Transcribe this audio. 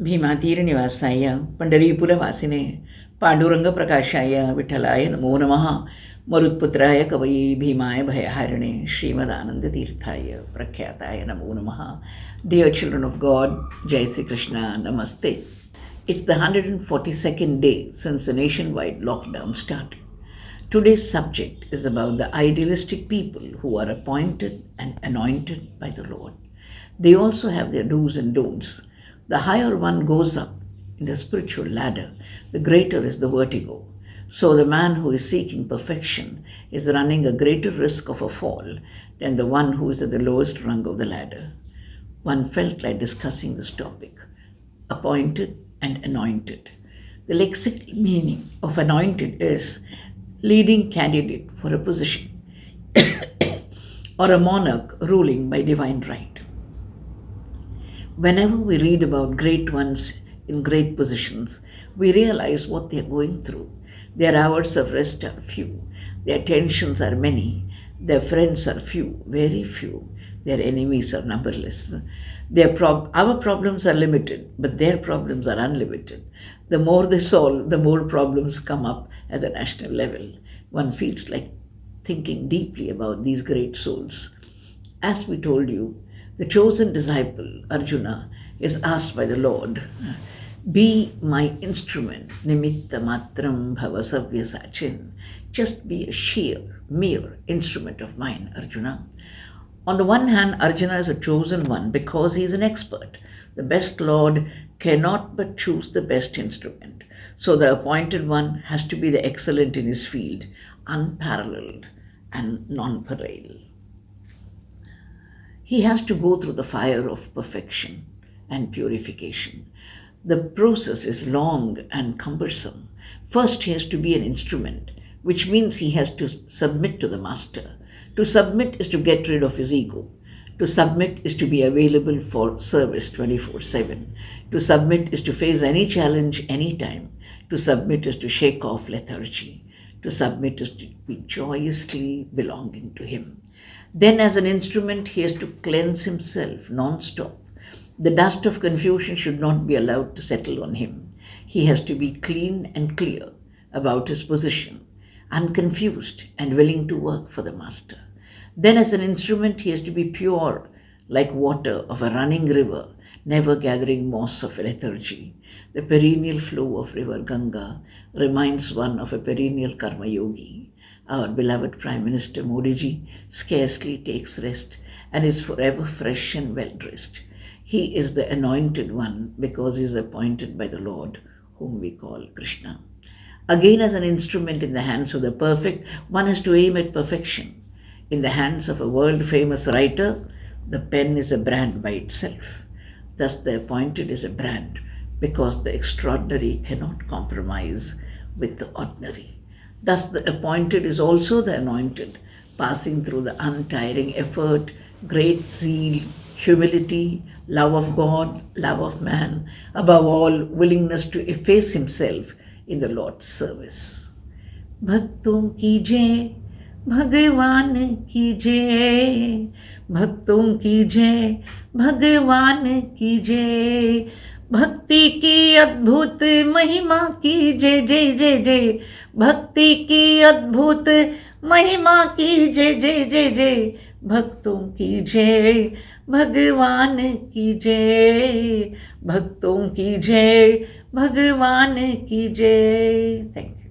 भीमातीरनिवासाय पंढरीपुरवासिने पांडुरंगप्रकाशाय विठ्ठलाय नमो नमः. मरुत्पुत्राय कवये भीमाय भयहारिणे श्रीमदानंदतीर्थाय प्रख्याताय नमो नमः. Dear children of God, Jai Sri Krishna, Namaste. It's the 142nd day since the nationwide lockdown started. Today's subject is about the idealistic people who are appointed and anointed by the Lord. They also have their do's and don'ts. The higher one goes up in the spiritual ladder, the greater is the vertigo. So the man who is seeking perfection is running a greater risk of a fall than the one who is at the lowest rung of the ladder. One felt like discussing this topic, appointed and anointed. The lexical meaning of anointed is leading candidate for a position or a monarch ruling by divine right. Whenever we read about great ones in great positions, we realize what they are going through. Their hours of rest are few. Their tensions are many. Their friends are few, very few. Their enemies are numberless. Our problems are limited, but their problems are unlimited. The more they solve, the more problems come up at the national level. One feels like thinking deeply about these great souls. As we told you, the chosen disciple, Arjuna, is asked by the Lord, be my instrument, nimitta matram bhavasavya sachin. Just be a sheer, mere instrument of mine, Arjuna. On the one hand, Arjuna is a chosen one because he is an expert. The best Lord cannot but choose the best instrument. So the appointed one has to be the excellent in his field, unparalleled and non-parallel. He has to go through the fire of perfection and purification. The process is long and cumbersome. First, he has to be an instrument, which means he has to submit to the master. To submit is to get rid of his ego. To submit is to be available for service 24/7. To submit is to face any challenge anytime. To submit is to shake off lethargy. To submit is to be joyously belonging to him. Then as an instrument, he has to cleanse himself non-stop. The dust of confusion should not be allowed to settle on him. He has to be clean and clear about his position, unconfused and willing to work for the master. Then as an instrument, he has to be pure like water of a running river, never gathering moss of lethargy. The perennial flow of river Ganga reminds one of a perennial karma yogi. Our beloved Prime Minister Modi ji scarcely takes rest and is forever fresh and well dressed. He is the anointed one because he is appointed by the Lord, whom we call Krishna. Again, as an instrument in the hands of the perfect, one has to aim at perfection. In the hands of a world-famous writer, the pen is a brand by itself. Thus, the appointed is a brand because the extraordinary cannot compromise with the ordinary. Thus, the appointed is also the anointed, passing through the untiring effort, great zeal, humility, love of God, love of man, above all, willingness to efface himself in the Lord's service. Bhakton ki jai, Bhagavan ki jai, Bhakton ki jai, Bhagavan ki jai, Bhakti ki adbhut mahima ki jai, jai jai jai, Bhakti ki adbhut mahima ki jai, jai jai jai, Bhakton ki jai, Bhagavan ki jai, Bhakton ki jai, Bhagavan ki jai. Thank you.